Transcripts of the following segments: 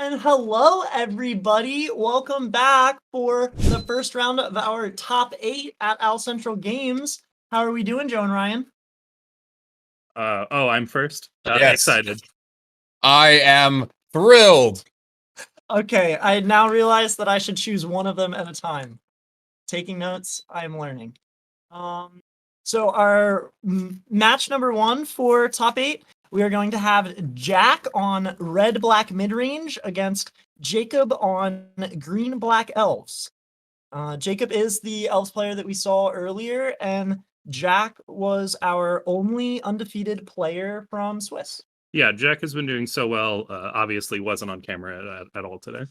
And hello, everybody. Welcome back for the first round of our top 8 at Al Central Games. How are we doing, Joe and Ryan? I'm first. Yes. Excited. I am thrilled. Okay, I now realize that I should choose one of them at a time. Taking notes, I am learning. So our match number 1 for top 8, we are going to have Jack on red-black midrange against Jacob on green-black elves. Jacob is the elves player that we saw earlier, and Jack was our only undefeated player from Swiss. Yeah, Jack has been doing so well. Obviously wasn't on camera at all today.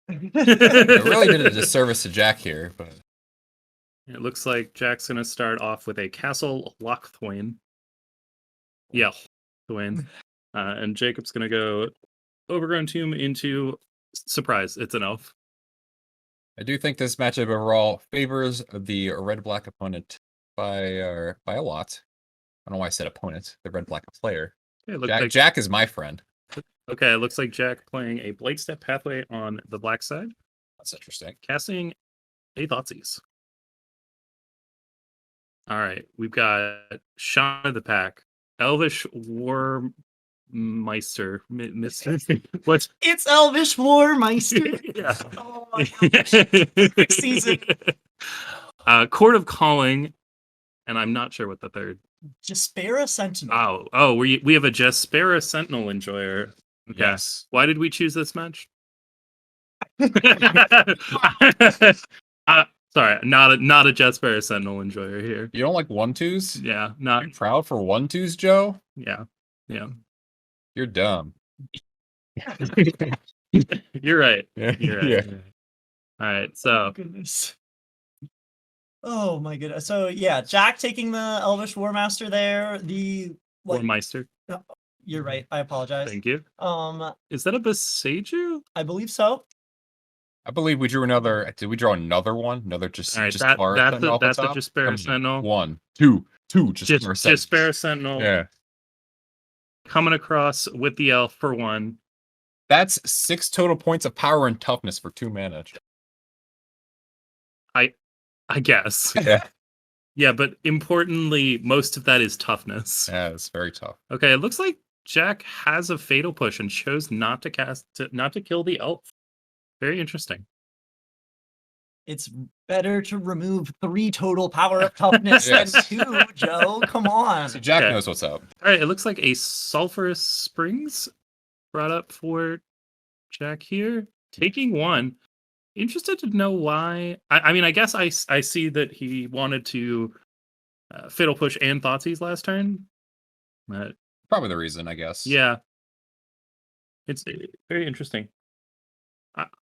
It really did a disservice to Jack here, but It looks like Jack's going to start off with a Castle Lochthwain. Yeah, Thwain. And Jacob's going to go Overgrown Tomb into surprise. It's an elf. I do think this matchup overall favors the red-black opponent by a lot. I don't know why I said opponent, the red-black player. Okay, Jack is my friend. Okay, it looks like Jack playing a Blade Step Pathway on the black side. That's interesting. Casting a Thoughtseize. All right, we've got Shaman of the Pack, Elvish War Meister, Mister. What? It's Elvish Warmeister. Yeah. Oh my gosh. Perfect season. Court of Calling, and I'm not sure what the third. Jaspera Sentinel. We have a Jaspera Sentinel enjoyer. Okay. Yes. Why did we choose this match? Sorry, not a Jaspera Sentinel enjoyer here. You don't like 1-2s? Yeah, not You're proud for 1-2s, Joe? yeah. You're dumb. You're right. Yeah. You're right. Yeah. All right, Oh so goodness. Oh my goodness. So yeah, Jack taking the Elvish Warmaster there. The Warmeister. You're right. I apologize. Thank you. Um, Is that a Beseiju? I believe so. I believe we drew another. Did we draw another one? Another just All right, just that's the a Jaspera Sentinel. 1, 2, Jaspera Sentinel. Yeah. Coming across with the elf for 1. That's 6 total points of power and toughness for 2 mana. I guess. Yeah. Yeah, but importantly, most of that is toughness. Yeah, it's very tough. Okay, it looks like Jack has a fatal push and chose not to kill the elf. Very interesting. It's better to remove 3 total power of toughness Yes. than 2, Joe. Come on. So Jack Okay. knows what's up. All right, it looks like a Sulphurous Springs brought up for Jack here. Taking 1. Interested to know why. I mean, I guess I see that he wanted to Fatal Push and Thoughtseize last turn. Probably the reason, I guess. Yeah. It's very interesting.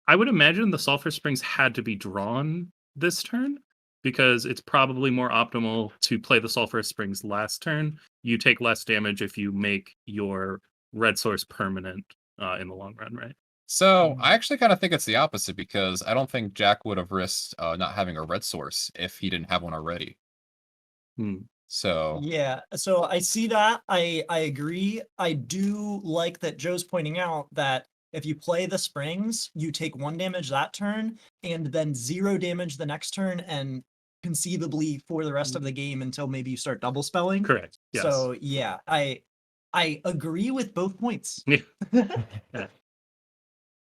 I would imagine the Sulphur Springs had to be drawn this turn because it's probably more optimal to play the Sulphur Springs last turn. You take less damage if you make your red source permanent in the long run, right? So I actually kind of think it's the opposite because I don't think Jack would have risked not having a red source if he didn't have one already. So Yeah, so I see that. I agree. I do like that Joe's pointing out that if you play the springs, you take 1 damage that turn and then 0 damage the next turn and conceivably for the rest of the game until maybe you start double spelling. Correct. Yes. So yeah, I agree with both points. Yeah.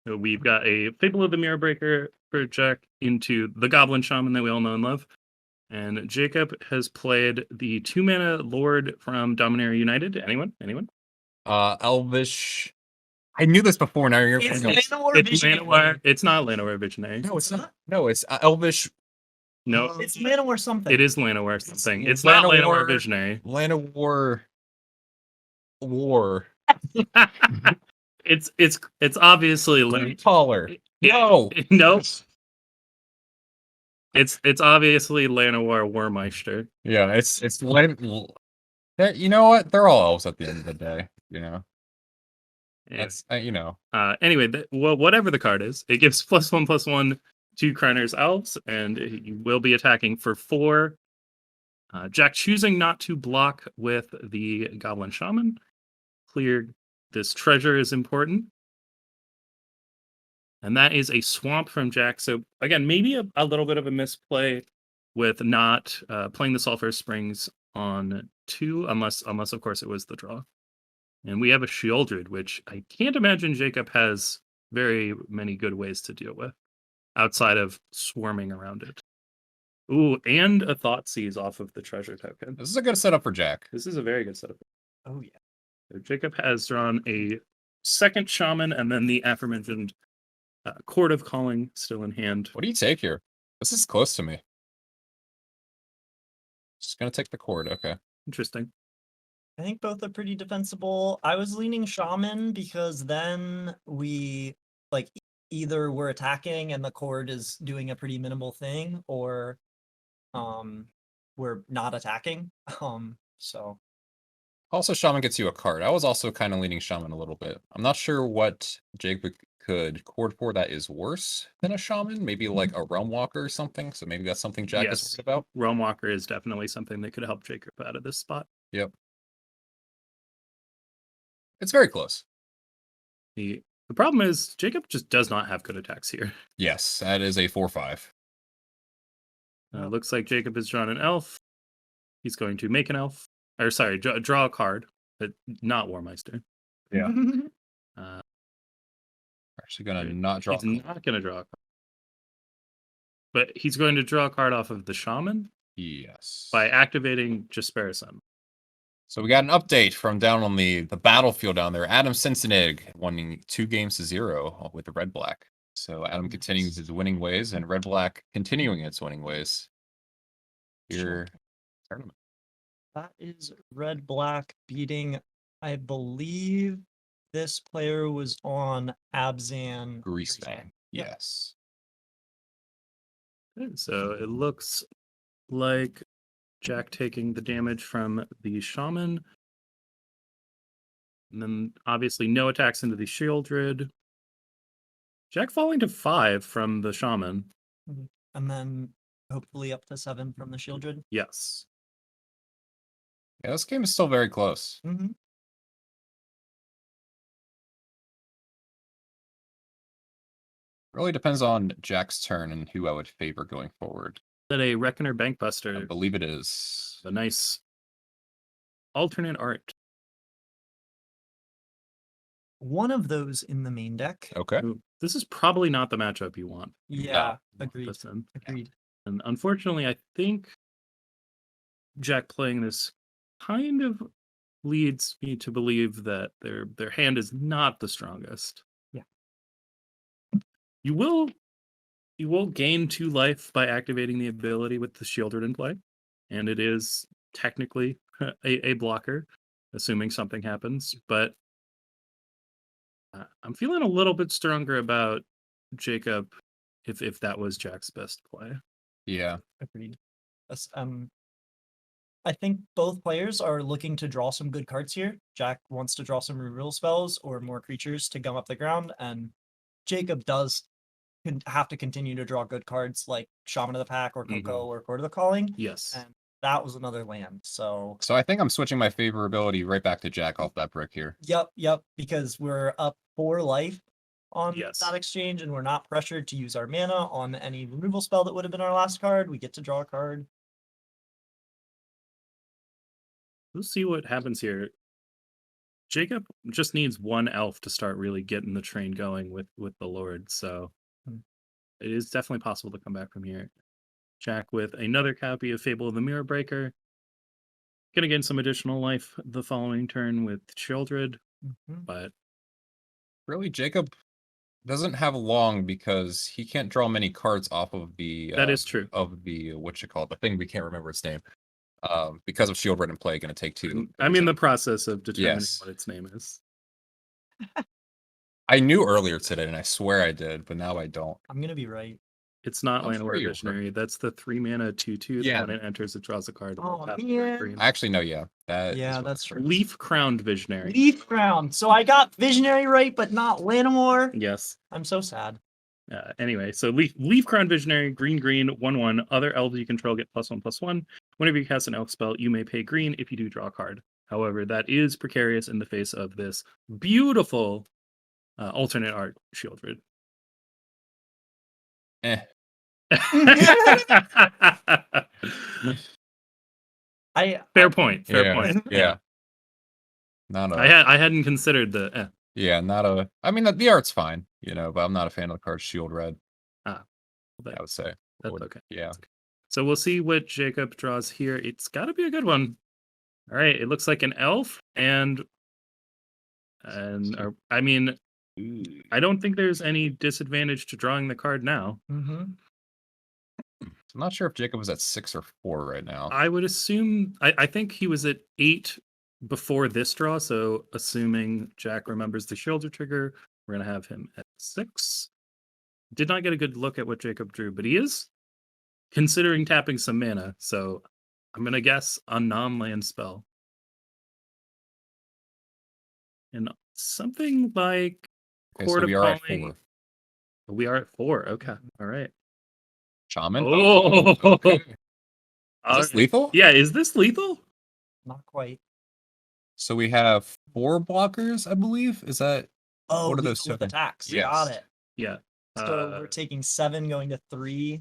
So we've got a Fable of the Mirror Breaker for Jack into the Goblin Shaman that we all know and love. And Jacob has played the 2-mana Lord from Dominaria United. Anyone? Elvish. I knew this before. Now you're. It's no, Llanowar Visionary. It's not Llanowar Visionary. no, it's not. No, it's Elvish. No, It's Llanowar something. it is Llanowar something. It's not Llanowar Visionary. Llanowar War. It's obviously Taller. No. No. It's obviously Llanowar Warmeister. Yeah, it's you know what? They're all elves at the end of the day. You know. Yeah. It's Anyway, whatever the card is, it gives +1/+1 to Kriner's elves, and you will be attacking for 4. Jack choosing not to block with the Goblin Shaman. Clear this treasure is important. And that is a swamp from Jack. So again, maybe a little bit of a misplay with not playing the Sulphur Springs on 2, unless of course it was the draw. And we have a Shieldred, which I can't imagine Jacob has very many good ways to deal with outside of swarming around it. Ooh, and a Thoughtseize off of the treasure token. This is a good setup for Jack. This is a very good setup. Oh yeah. So Jacob has drawn a second Shaman and then the aforementioned Chord of Calling still in hand. What do you take here? This is close to me. Just gonna take the Chord. Okay. Interesting. I think both are pretty defensible. I was leaning Shaman because then we like either we're attacking and the Chord is doing a pretty minimal thing, or we're not attacking. So Also, Shaman gets you a card. I was also kind of leaning Shaman a little bit. I'm not sure what Jacob could chord for that is worse than a Shaman. Maybe like a Realm Walker or something. So maybe that's something Jack is Yes. worried about. Realm Walker is definitely something that could help Jacob out of this spot. Yep. It's very close. The problem is Jacob just does not have good attacks here. Yes, that is a 4/5. Looks like Jacob has drawn an elf. He's going to make an elf. Or sorry, draw a card, but not Warmeister. Yeah. Uh, Actually gonna not draw. He's not going to draw a card. But he's going to draw a card off of the Shaman Yes. by activating Jespersen. So we got an update from down on the battlefield down there. Adam Cincinnig winning 2-0 with the Red Black. So Adam continues his winning ways, and Red Black continuing its winning ways. Here, tournament. that is Red Black beating, I believe this player was on Abzan Greasebang. Yep. Yes. Okay, so it looks like Jack taking the damage from the Shaman. And then obviously no attacks into the Shieldred. Jack falling to 5 from the Shaman. and then hopefully up to 7 from the Shieldred. Yes. Yeah, this game is still very close. Mm-hmm. Really depends on Jack's turn and who I would favor going forward. Is that a Reckoner I Bankbuster? believe it is. A nice alternate art. One of those in the main deck. Okay. Ooh, this is probably not the matchup you want. Yeah, Want agreed. this in. Agreed. And unfortunately, I think Jack playing this kind of leads me to believe that their hand is not the strongest. Yeah. You will gain 2 life by activating the ability with the Shieldred in play, and it is technically a blocker, assuming something happens. But I'm feeling a little bit stronger about Jacob if that was Jack's best play. Yeah. Agreed. I think both players are looking to draw some good cards here. Jack wants to draw some removal spells or more creatures to gum up the ground, and Jacob does have to continue to draw good cards like Shaman of the Pack or Coco or Chord of the Calling. Yes. And that was another land. So I think I'm switching my favorability right back to Jack off that brick here. Yep, because we're up 4 life on Yes. that exchange, and we're not pressured to use our mana on any removal spell that would have been our last card. We get to draw a card. We'll see what happens here. Jacob just needs one elf to start really getting the train going with the Lord, so it is definitely possible to come back from here. Jack with another copy of Fable of the Mirror Breaker. Gonna gain some additional life the following turn with Shieldred, but Really, Jacob doesn't have long because he can't draw many cards off of the that is true. of the the thing we can't remember its name. Because of Shieldred in play, going to take 2. I'm in the process of determining Yes. what its name is. I knew earlier today, and I swear I did, but now I don't. I'm gonna be right. It's not I'm Land sure War you're Visionary. That's the 3 mana 2/2 that Yeah. when it enters, it draws a card. Oh, Tap for man. green. I actually know, yeah. That Yeah, is what that's it true. is. Leaf Crowned Visionary. Leaf Crown. So I got Visionary right, but not Lanamore. Yes. I'm so sad. Anyway, so Leaf Crown Visionary, green, 1/1. Other elves you control get +1/+1. Whenever you cast an elf spell, you may pay green if you do draw a card. However, that is precarious in the face of this beautiful alternate art Shieldred. Eh. Fair point. Fair Yeah. point. Yeah. Not a. I hadn't considered the. Yeah, not a. I mean, the art's fine, but I'm not a fan of the card Shield Red. I would say. That's okay. Yeah. So we'll see what Jacob draws here. It's got to be a good one. All right. It looks like an elf, and I mean, I don't think there's any disadvantage to drawing the card now. Mm-hmm. I'm not sure if Jacob is at 6 or 4 right now. I would assume. I think he was at 8 before this draw. So assuming Jack remembers the shoulder trigger, we're gonna have him at 6. Did not get a good look at what Jacob drew, but he is considering tapping some mana. So I'm gonna guess a non-land spell. And something like Okay, Court so we of are at Calling. 4. We are at 4. Okay. All right. Shaman? Oh. Okay. Is this lethal? Yeah, is this lethal? Not quite. So we have 4 blockers, I believe. Is that Oh, what are lethal those with tokens? attacks. Yes. Got it. Yeah. So we're taking 7 going to 3,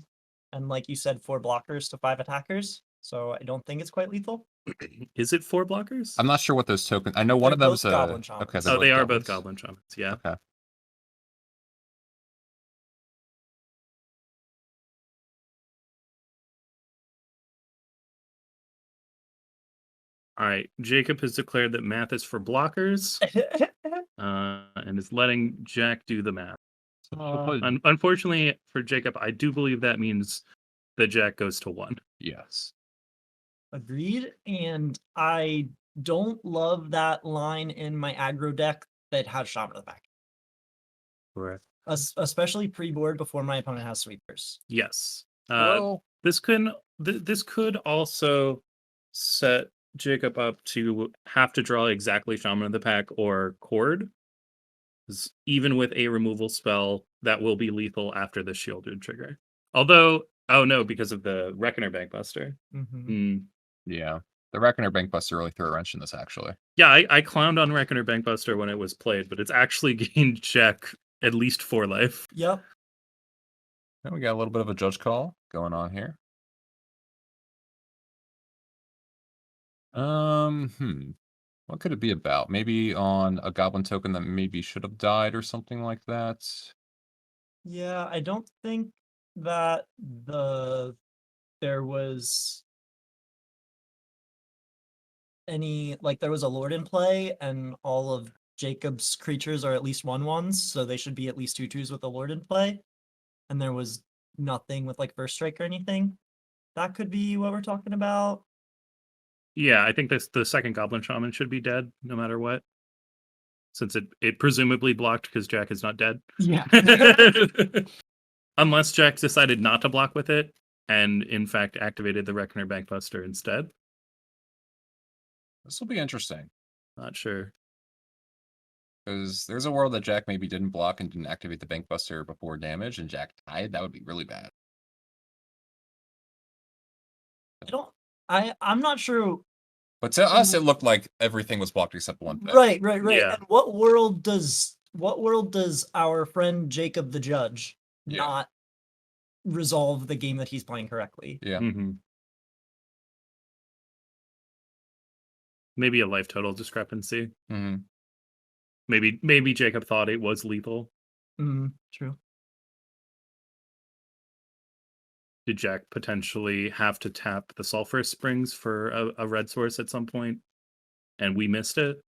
and like you said, 4 blockers to 5 attackers. So I don't think it's quite lethal. Is it 4 blockers? I'm not sure what those tokens. I know one They're of them's both Goblin Shamans. okay. Oh, they are both goblins. Goblin Shamans. Yeah. Okay. All right. Jacob has declared that math is for blockers, and is letting Jack do the math. Unfortunately for Jacob, I do believe that means that Jack goes to 1. Yes. Agreed. And I don't love that line in my aggro deck that has Shaman in the back. Correct. Especially pre-board before my opponent has sweepers. Yes. Well, This could also set Jacob up to have to draw exactly Shaman of the Pack or Cord. 'Cause even with a removal spell, that will be lethal after the shielded trigger. Although, oh no, because of the Reckoner Bankbuster. Mm-hmm. yeah. The Reckoner Bankbuster really threw a wrench in this, actually. Yeah, I clowned on Reckoner Bankbuster when it was played, but it's actually gained Jack at least 4 life. Yep. And we got a little bit of a judge call going on here. What could it be about? Maybe on a goblin token that maybe should have died or something like that. Yeah, I don't think that there was any, like, there was a lord in play, and all of Jacob's creatures are at least 1/1s, so they should be at least 2/2s with a lord in play. And there was nothing with like first strike or anything. That could be what we're talking about. Yeah, I think the second Goblin Shaman should be dead no matter what. Since it presumably blocked because Jack is not dead. Yeah. Unless Jack decided not to block with it and in fact activated the Reckoner Bankbuster instead. This will be interesting. Not sure. Because there's a world that Jack maybe didn't block and didn't activate the Bankbuster before damage, and Jack died. That would be really bad. I'm not sure. But to us, it looked like everything was blocked except one thing. Right. Yeah. And what world does our friend Jacob the Judge not resolve the game that he's playing correctly? Yeah. Mm-hmm. Maybe a life total discrepancy. Mm-hmm. Maybe Jacob thought it was lethal. True. Did Jack potentially have to tap the Sulphurous Springs for a red source at some point, and we missed it?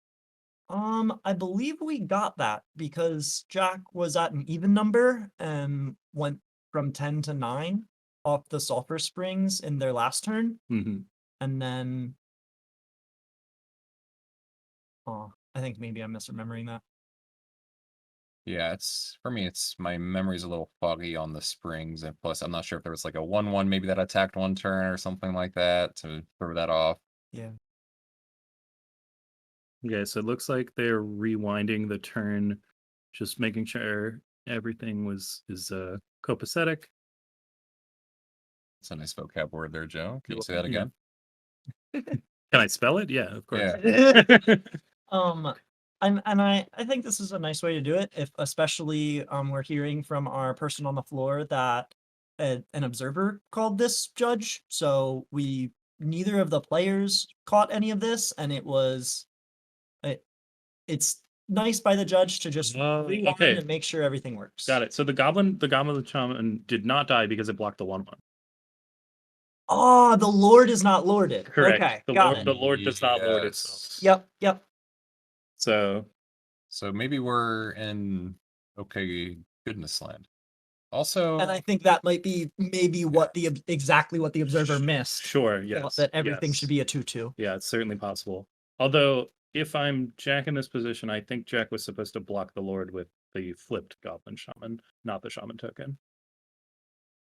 I believe we got that because Jack was at an even number and went from 10 to 9 off the Sulphur Springs in their last turn. Mm-hmm. And then I think maybe I'm misremembering that. Yeah, it's for me. It's my memory's a little foggy on the springs, and plus, I'm not sure if there was like a 1/1 maybe that attacked one turn or something like that to throw that off. Yeah. Okay, so it looks like they're rewinding the turn, just making sure everything is copacetic. It's a nice vocab word there, Joe. Can you say that Yeah. again? Can I spell it? Yeah, of course. Yeah. And I think this is a nice way to do it, if especially we're hearing from our person on the floor that an observer called this judge, so neither of the players caught any of this, and it's nice by the judge to just rewind okay. and make sure everything works. Got it. So the goblin shaman did not die because it blocked the 1/1. Oh, the Lord is not lorded. Correct. Okay, The got Lord, it. the Lord does not lord Yes. itself. Yep. So So maybe we're in okay goodness land. Also, And I think that might be maybe exactly what the observer missed. sure, thought yes. that everything yes. should be a 2/2. Yeah, it's certainly possible. Although, if I'm Jack in this position, I think Jack was supposed to block the Lord with the flipped Goblin Shaman, not the Shaman token.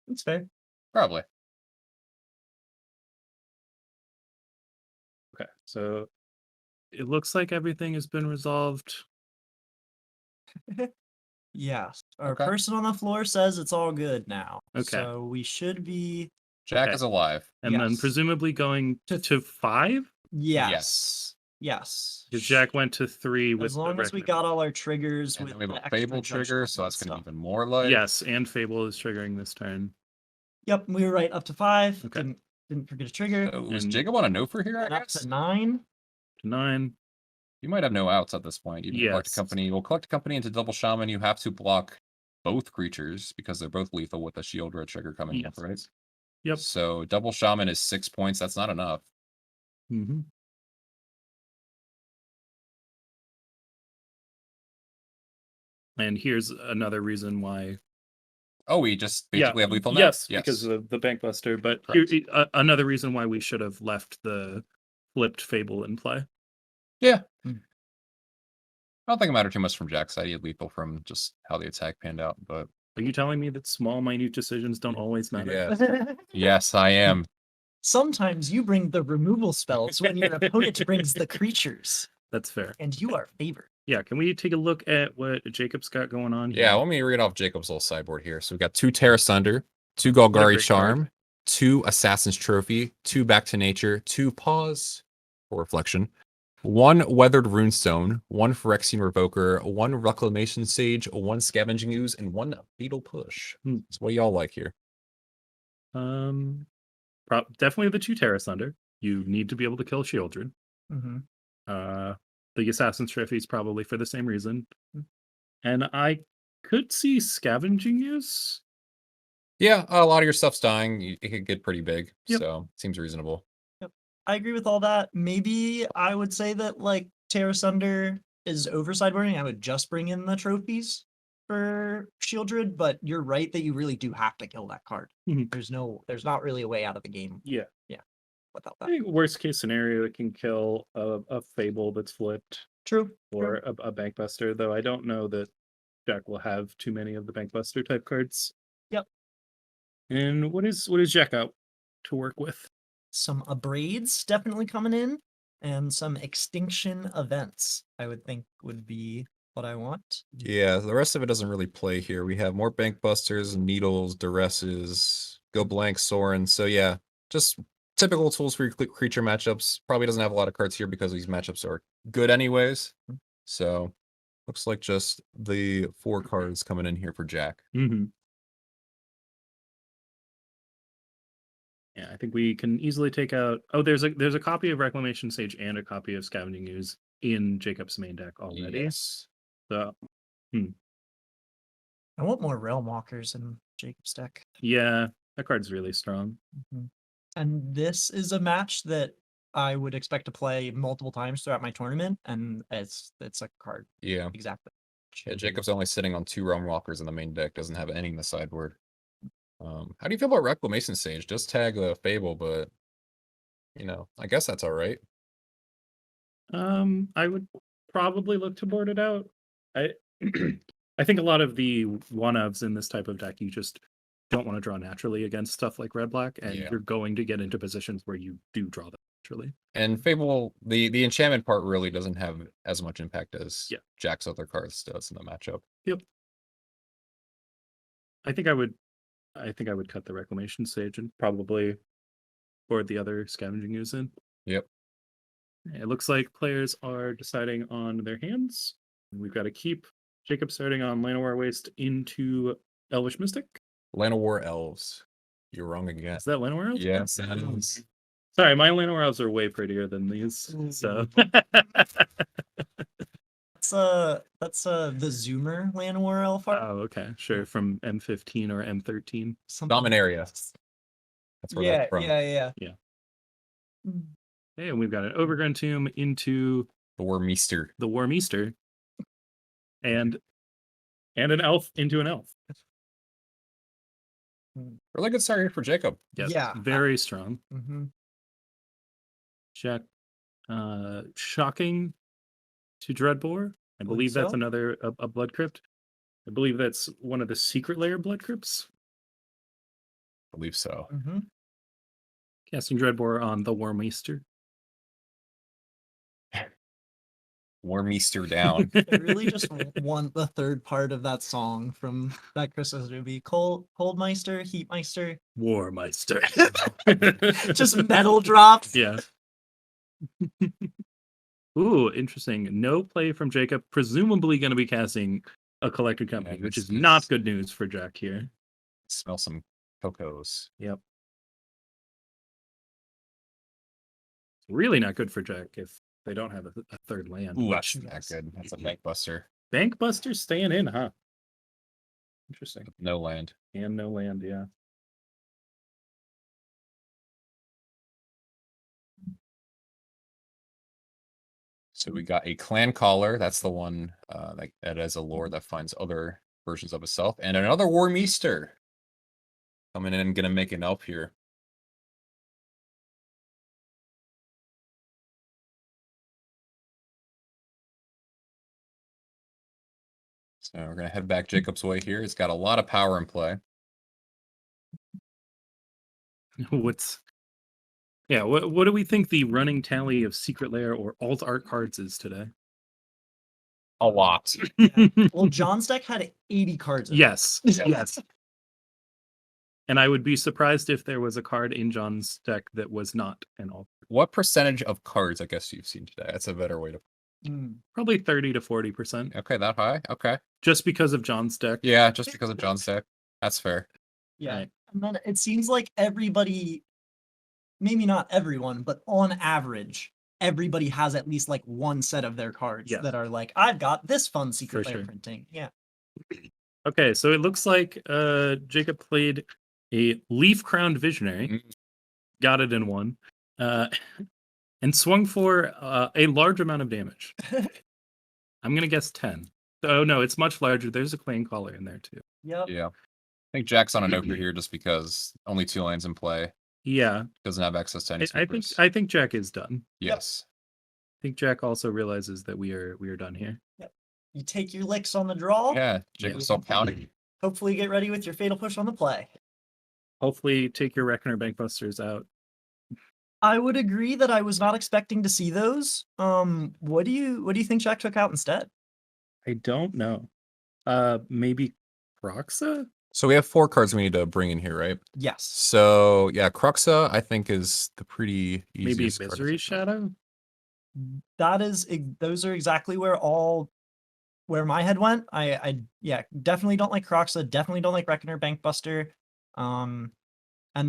That's fair. probably. Okay, so it looks like everything has been resolved. Yes. Our Okay. person on the floor says it's all good now. Okay. So we should be. Jack Okay. is alive. And then Yes. presumably going to 5? Yes. Yes. Because Jack went to 3 with As long as we got all our triggers And with then we have the a extra Fable trigger, judgment so that's and going to be stuff. even more life. Yes, and Fable is triggering this turn. Yep, we were right up to 5. Okay. Didn't forget a trigger. So was And- Jacob on a no for here, I And up guess? to 9. To 9. You might have no outs at this point. You can collect a Yes. company. We'll collect a company into double shaman. You have to block both creatures because they're both lethal with a shield red trigger coming Yes. up, right? Yep. So double shaman is 6 points. That's not enough. Mm-hmm. And here's another reason why. Oh, we just basically have lethal now? Yes, because of the bank buster. But here, another reason why we should have left the flipped Fable in play. Yeah. Hmm. I don't think it mattered too much from Jack's side. He had lethal from just how the attack panned out. But Are you telling me that small, minute decisions don't always matter? yeah. Yes, I am. Sometimes you bring the removal spells when your opponent brings the creatures, That's fair. and you are favored. Yeah, can we take a look at what Jacob's got going on here? Yeah, let me read off Jacob's little sideboard here. So we got 2 Terra Sunder, 2 What a Golgari great Charm, card. 2 Assassin's Trophy, 2 Back to Nature, 2 Pause for Reflection, 1 Weathered Runestone, 1 Phyrexian Revoker, 1 Reclamation Sage, 1 Scavenging Ooze, and 1 Beetle Push. Hmm. So what do y'all like here? Definitely the 2 Terra Thunder. You need to be able to kill Shieldred. Mm-hmm. The Assassin's Trophy is probably for the same reason. And I could see Scavenging Use. Yeah, a lot of your stuff's dying. It could get pretty big, Yep. so seems reasonable. I agree with all that. Maybe I would say that like Terra Sunder is over sideboarding. I would just bring in the trophies for Shieldred, but you're right that you really do have to kill that card. Mhm. There's not really a way out of the game Yeah. without I that. think worst case scenario, it can kill a Fable that's flipped True. or a Bankbuster, though I don't know that Jack will have too many of the Bankbuster type cards. Yep. And what is Jack out to work with? Some abrades definitely coming in, and some extinction events, I would think would be what I want. Yeah, the rest of it doesn't really play here. We have more Bankbusters, Needles, Duresses, Go Blank, Sorin. So yeah, just typical tools for your creature matchups. Probably doesn't have a lot of cards here because these matchups are good anyways. So looks like just the 4 cards coming in here for Jack. Mm-hmm. Yeah, I think we can easily take out. Oh, there's a copy of Reclamation Sage and a copy of Scavenging Ooze in Jacob's main deck already. Yes. So I want more Realm Walkers in Jacob's deck. yeah, that card's really strong. Mm-hmm. And this is a match that I would expect to play multiple times throughout my tournament, and it's a card. Yeah. Exactly. Yeah, Jacob's only sitting on 2 Realm Walkers in the main deck, doesn't have any in the sideboard. How do you feel about Reclamation Sage? Just tag the Fable, but I guess that's all right. I would probably look to board it out. I I think a lot of the one-ofs in this type of deck, you just don't want to draw naturally against stuff like red-black, and Yeah. you're going to get into positions where you do draw them naturally. And Fable, the enchantment part really doesn't have as much impact as Yeah. Jack's other cards does in the matchup. Yep. I think I would cut the Reclamation Sage and probably board the other Scavenging Ooze in. Yep. It looks like players are deciding on their hands. We've got to keep Jacob starting on Llanowar Waste into Elvish Mystic. Land of War Elves. You're wrong again. Is that Llanowar Elves? Yes, that is. Sorry, my Llanowar Elves are way prettier than these. So That's the Zoomer Llanowar elf art. oh, okay, sure. From M15 or M13. Something. Dominaria. That's where Yeah, that's from. yeah. Yeah. Okay, and we've got an Overgrown Tomb into The War Meester. the Warmeaster, and an elf into an elf. Really good start here for Jacob. Yes, Yeah. very strong. Mm-hmm. Jack, shocking to Dreadbore. I believe that's so. another a blood crypt. I believe that's one of the secret layer blood crypts. I believe so. Mm-hmm. Casting Dreadbore on the Warmeaster. War Meester down. I really just want the third part of that song from that Christmas movie. Coldmeister, Heatmeister. Warmeister. Just metal drops. Yeah. Ooh, interesting. No play from Jacob. Presumably going to be casting a collected company, Yeah, which this is not is- good news for Jack here. Smell some cocos. Yep. Really not good for Jack if they don't have a third land. Ooh, which- that's not good. That's a bank buster. Bank Buster staying in, huh? Interesting. No land. And no land, yeah. So we got a clan caller. That's the one that has a lore that finds other versions of itself, and another War Meester coming in and gonna make an elf here. So we're gonna head back Jacob's way here. It's got a lot of power in play. What do we think the running tally of Secret Lair or alt art cards is today? A lot. Well, John's deck had 80 cards. In it. Yes. Yes. And I would be surprised if there was a card in John's deck that was not an alt. What percentage of cards I guess you've seen today? That's a better way to. Probably 30 to 40%. Okay, that high. Okay. Just because of John's deck. Yeah, just because of John's deck. That's fair. Yeah. Right. And then it seems like everybody, maybe not everyone, but on average, everybody has at least like one set of their cards Yes. that are like, I've got this fun secret For layer sure. printing. Yeah. Okay, so it looks like Jacob played a Leaf Crowned Visionary, Mm. got it in one, and swung for a large amount of damage. I'm going to guess 10. Oh, no, it's much larger. There's a Clan Caller in there, too. Yep. Yeah. I think Jack's on a Nokia here just because only 2 lands in play. Yeah, Doesn't have access to any I think Jack is done. Yes. I think Jack also realizes that we are done here. You take your licks on the draw. Yeah. Jacob's still counting. Hopefully get ready with your fatal push on the play. Hopefully take your Reckoner Bankbusters out. I would agree that I was not expecting to see those. What do you think Jack took out instead? I don't know. Maybe Croxa? So we have 4 cards we need to bring in here, right? Yes. So yeah, Cruxa I think is the pretty easy. Maybe Misery Shadow? Those are exactly where my head went. I definitely don't like Croxa, definitely don't like Reckoner Bankbuster. And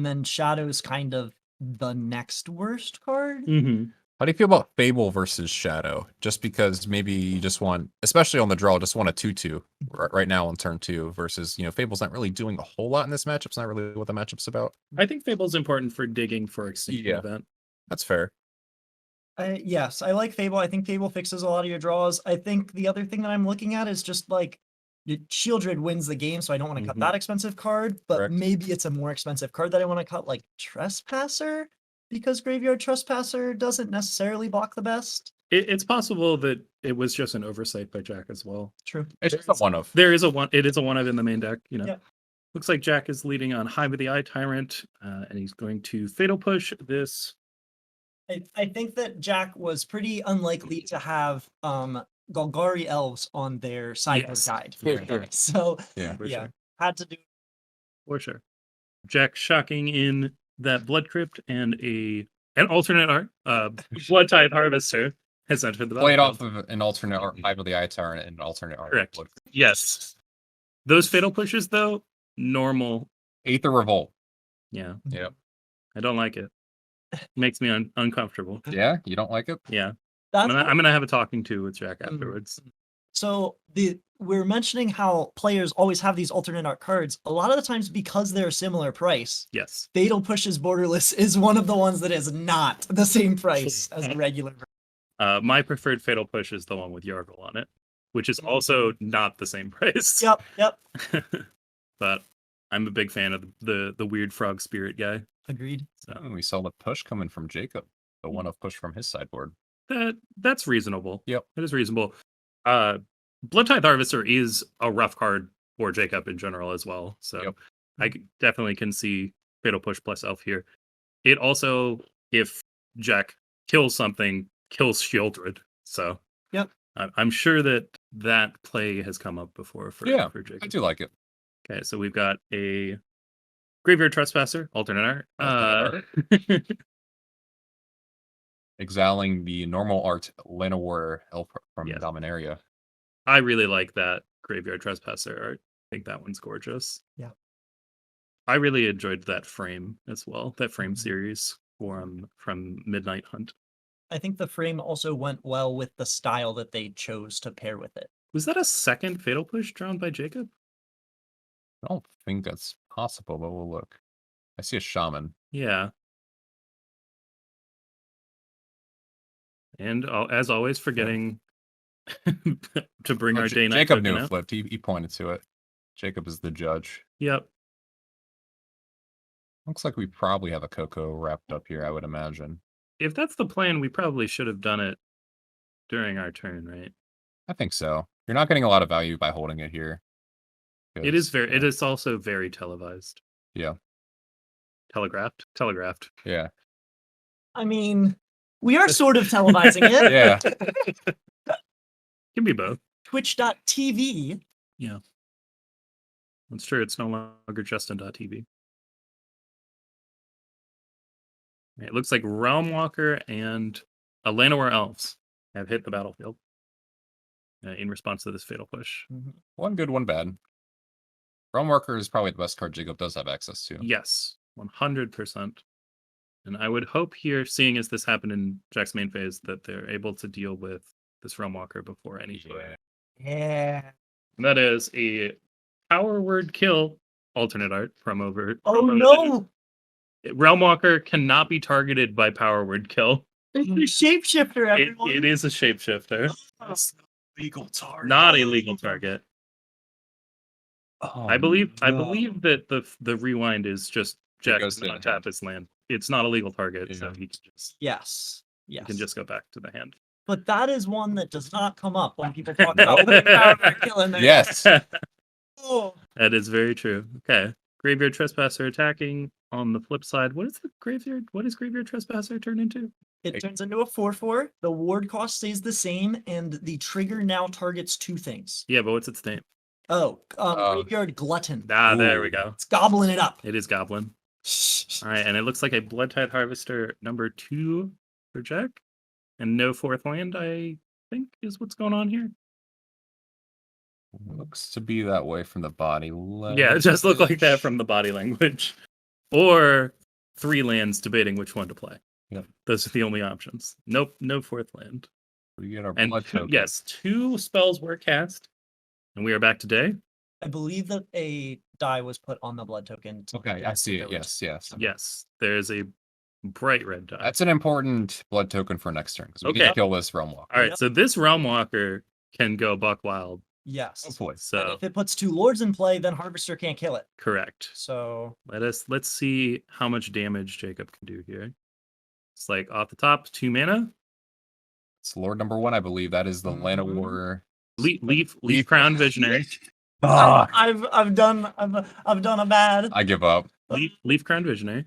then Shadow's kind of the next worst card. Mm-hmm. How do you feel about Fable versus Shadow? Just because maybe you just want, especially on the draw, just want a 2/2 right now on turn 2 versus, Fable's not really doing a whole lot in this matchup. It's not really what the matchup's about. I think Fable's important for digging for Extinction Yeah. Event. That's fair. Yes, I like Fable. I think Fable fixes a lot of your draws. I think the other thing that I'm looking at is just like Shieldred wins the game, so I don't want to cut Mhm. that expensive card, but Correct. maybe it's a more expensive card that I want to cut, like Trespasser, because Graveyard Trespasser doesn't necessarily block the best. It's possible that it was just an oversight by Jack as well. True. It's just a one of. There is it is a one of in the main deck, Yep. Looks like Jack is leading on Hive of the Eye Tyrant, and he's going to Fatal Push this. I think that Jack was pretty unlikely to have Golgari Elves on their sideboard Yes. guide. Yeah, sure. So Yeah. For yeah, sure. had to do. For sure. Jack shocking in that Blood Crypt and an alternate art. Blood Tithe Harvester has entered the Played battlefield. off of an alternate art, Hive of the Eye Tyrant, and an alternate art. Correct. Yes. Those Fatal Pushes, though, normal. Aether Revolt. Yeah. Yep. I don't like it. Makes me uncomfortable. Yeah, you don't like it? Yeah. That's I'm gonna have a talking to with Jack Mm. afterwards. So we're mentioning how players always have these alternate art cards. A lot of the times, because they're a similar price, Yes. Fatal Push's Borderless is one of the ones that is not the same price as a regular. My preferred Fatal Push is the one with Yargle on it, which is also not the same price. Yep, yep. But I'm a big fan of the weird frog spirit guy. Agreed. So Oh, we saw the push coming from Jacob. The one of push from his sideboard. that's reasonable. Yep. It is reasonable. Bloodtithe Harvester is a rough card for Jacob in general as well. So Yep. I definitely can see Fatal Push plus Elf here. It also, if Jack kills something, kills Shieldred. So Yep. I'm sure that play has come up before for Jacob. I do like it. Okay, so we've got a Graveyard Trespasser, alternate art. Exiling the normal art Llanowar Elf from Yes. Dominaria. I really like that Graveyard Trespasser art. I think that one's gorgeous. Yeah. I really enjoyed that frame as well. That frame Mhm. series from Midnight Hunt. I think the frame also went well with the style that they chose to pair with it. Was that a second Fatal Push drawn by Jacob? I don't think that's possible, but we'll look. I see a shaman. Yeah. And as always, forgetting to bring our day night Jacob token knew it out. flipped. He pointed to it. Jacob is the judge. Yep. Looks like we probably have a Coco wrapped up here, I would imagine. If that's the plan, we probably should have done it during our turn, right? I think so. You're not getting a lot of value by holding it here. It is it is also very televised. Yeah. Telegraphed. Yeah. I mean, we are sort of televising it. Yeah. Can be both. Twitch.tv. Yeah. That's true. It's no longer Justin.tv. It looks like Realm Walker and a Llanowar Elves have hit the battlefield in response to this Fatal Push. One good, one bad. Realm Walker is probably the best card Jacob does have access to. Yes, 100%. And I would hope here, seeing as this happened in Jack's main phase, that they're able to deal with this Realm Walker before anything. Yeah. And that is a Power Word Kill alternate art from over. Oh from no! Realm Walker cannot be targeted by Power Word Kill. It's a shapeshifter, everyone. It is a shapeshifter. That's legal target. Not a legal target. Oh, I believe no. that the rewind is just Jack goes does to not the hand. tap his land. It's not a legal target, so Yeah. he can just Yes. he Yes. can just go back to the hand. But that is one that does not come up when people talk about putting Power Word Kill in there. Yes. Oh. That is very true. Okay. Graveyard Trespasser attacking. On the flip side, what is Graveyard Trespasser turn into? It turns into a 4/4. The ward cost stays the same, and the trigger now targets two things. Yeah, but what's its name? Oh, Graveyard Glutton. There we Ooh. go. It's gobbling it up. It is Goblin. All right, and it looks like a Bloodtithe Harvester number 2 for Jack, and no fourth land. I think is what's going on here. Looks to be that way from the body. Yeah, it just looked like that from the body language. Or 3 lands debating which one to play. Yep. Those are the only options. Nope, no fourth land. We get our And blood token. yes, 2 spells were cast, and we are back today. I believe that a die was put on the blood token. Okay, I see it. Yes, yes. Yes, there's a bright red die. That's an important blood token for next turn because we Okay. can kill this Realm Walker. All right, so this Realm Walker can go buck wild. Yes. Hopefully. And So if it puts 2 lords in play, then Harvester can't kill it. correct. So Let's see how much damage Jacob can do here. It's like off the top, 2 mana. It's Lord number 1, I believe. That is the Llanowar. Leaf Crown Visionary. I've done a bad. I give up. Leaf Crown Visionary.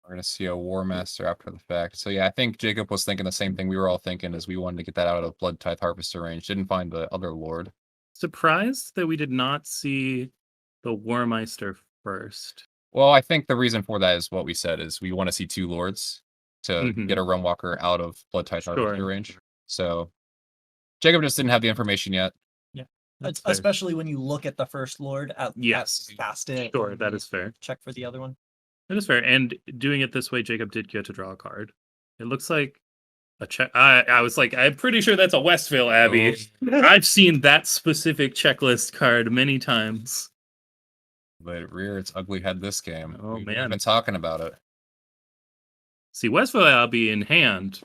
We're gonna see a War Master after the fact. So yeah, I think Jacob was thinking the same thing we were all thinking as we wanted to get that out of Bloodtithe Harvester range. Didn't find the other Lord. Surprised that we did not see the Warmeister first. Well, I think the reason for that is what we said is we want to see 2 Lords to Mhm. get a Realm Walker out of Bloodtithe Harvester Sure. range. So Jacob just didn't have the information yet. Yeah. That's fair. especially when you look at the first lord at Yes. cast it. Sure, and that you is fair. Check for the other one. That is fair. And doing it this way, Jacob did get to draw a card. It looks like a check. I was like, I'm pretty sure that's a Westvale Abbey. I've seen that specific checklist card many times. But it reared its ugly head this game. Oh, We've man. been talking about it. See, Westvale Abbey in hand.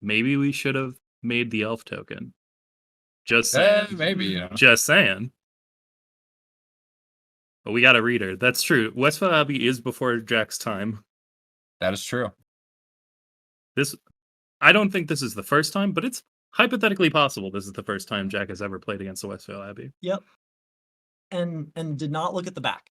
Maybe we should have made the elf token. Just saying. Maybe, you know. Just saying. But we got a reader. That's true. Westvale Abbey is before Jack's time. That is true. I don't think this is the first time, but it's hypothetically possible this is the first time Jack has ever played against the Westvale Abbey. Yep. And did not look at the back.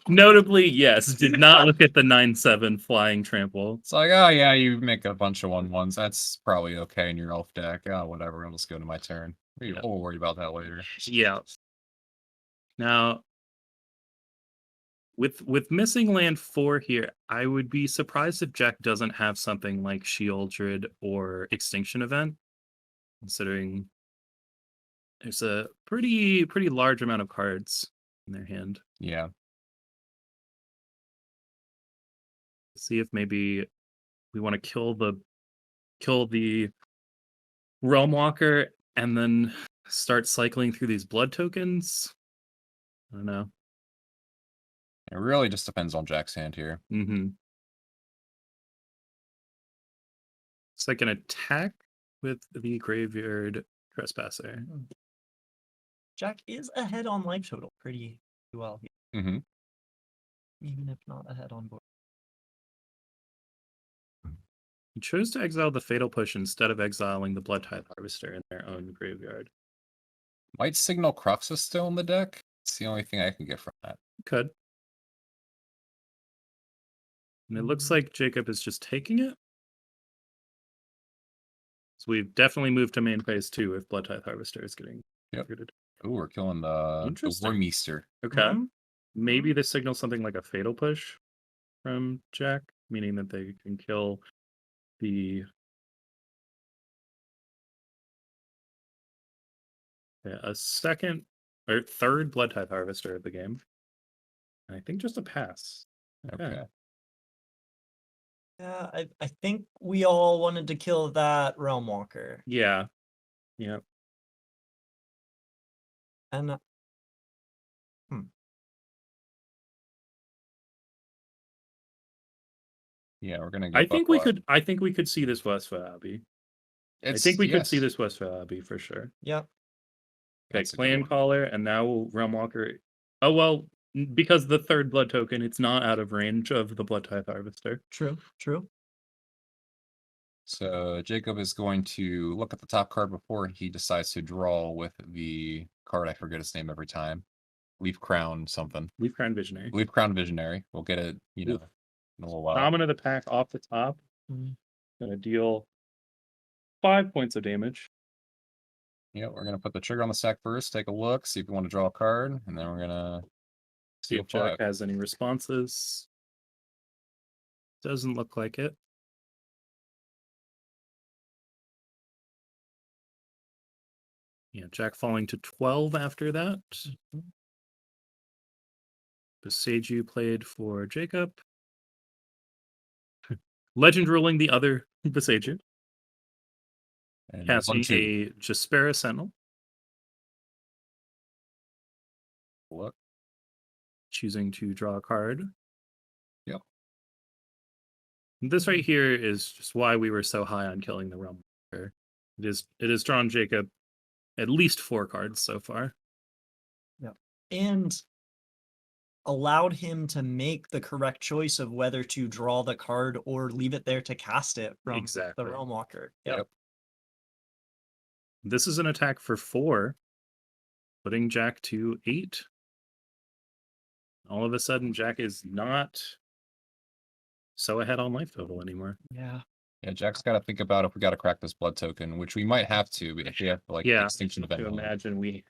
Notably, yes. Did not look at the 9/7 flying trample. It's like, oh yeah, you make a bunch of 1/1s. That's probably okay in your elf deck. Oh, whatever. I'll just go to my turn. We'll worry about that later. Yeah. Now, with missing land 4 here, I would be surprised if Jack doesn't have something like Sheoldred or Extinction Event, considering there's a pretty large amount of cards in their hand. Yeah. See if maybe we want to kill the Realm Walker and then start cycling through these blood tokens. I don't know. It really just depends on Jack's hand here. Mm-hmm. It's like an attack with the Graveyard Trespasser. Jack is ahead on life total pretty well here, Mm-hmm. even if not ahead on board. He chose to exile the Fatal Push instead of exiling the Blood Tithe Harvester in their own graveyard. Might Signal Crux is still in the deck. It's the only thing I can get from that. Could. And it looks like Jacob is just taking it. So we've definitely moved to main phase 2 if Blood Tithe Harvester is getting recruited. Ooh, we're killing the Interesting. Warmeester. Okay. Mhm. Maybe this signals something like a Fatal Push from Jack, meaning that they can kill the a second or third Blood Tithe Harvester of the game. And I think just a pass. Okay. Yeah, I think we all wanted to kill that Realm Walker. Yeah. Yeah. And Yeah, we're gonna go. I think we could see this Westvale Abbey. I think we could see this Westvale Abbey for sure. yep. Okay, That's a good Clan one. Caller, and now Realm Walker. Oh well, because the third blood token, it's not out of range of the Blood Tithe Harvester. True. So Jacob is going to look at the top card before he decides to draw with the card. I forget its name every time. Leaf Crown something. Leaf Crown Visionary. Leaf Crown Visionary. We'll get it, in a little while. Common of the pack off the top. Gonna deal 5 points of damage. Yeah, we're gonna put the trigger on the stack first. Take a look, see if we want to draw a card, and then we're gonna See if Jack has any responses. Doesn't look like it. Yeah, Jack falling to 12 after that. Beseju played for Jacob. Legend ruling the other Beseju. And Casting 1/2. a Jaspera Sentinel. Look. Choosing to draw a card. Yep. This right here is just why we were so high on killing the Realm Walker. It has drawn Jacob at least 4 cards so far. Yep. And allowed him to make the correct choice of whether to draw the card or leave it there to cast it from Exactly. the Realm Walker. Yep. This is an attack for 4, putting Jack to 8. All of a sudden, Jack is not so ahead on life total anymore. Yeah. Yeah, Jack's got to think about if we got to crack this blood token, which we might have to if we have Extinction Event. To imagine we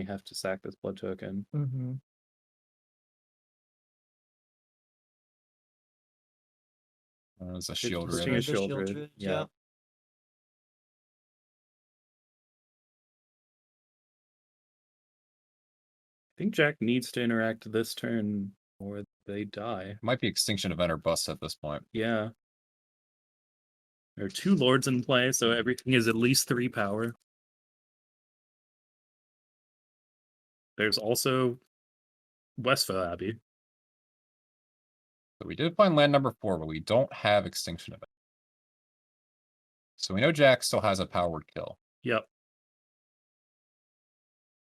have to sack this blood token. Mm-hmm. It's a shield It's rig. a shield rig, yeah. think Jack needs to interact this turn or they die. Might be Extinction Event or bust at this point. Yeah. There are 2 lords in play, so everything is at least 3 power. There's also Westville Abbey. So we did find land number 4, but we don't have Extinction Event. So we know Jack still has a powered kill. Yep.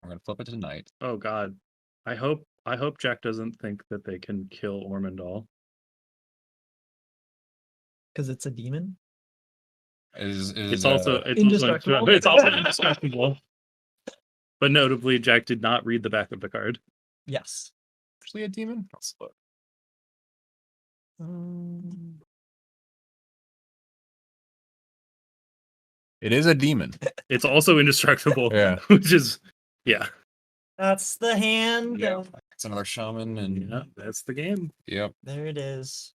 We're gonna flip it to Knight. Oh god. I hope Jack doesn't think that they can kill Ormondal. Because it's a demon. It's also Indestructible. It's also indestructible. But notably, Jack did not read the back of the card. Yes. actually a demon. Let's look. It is a demon. It's also indestructible. Yeah. Which is That's the hand. Yeah. It's another shaman and yeah, that's the game. yep. There it is.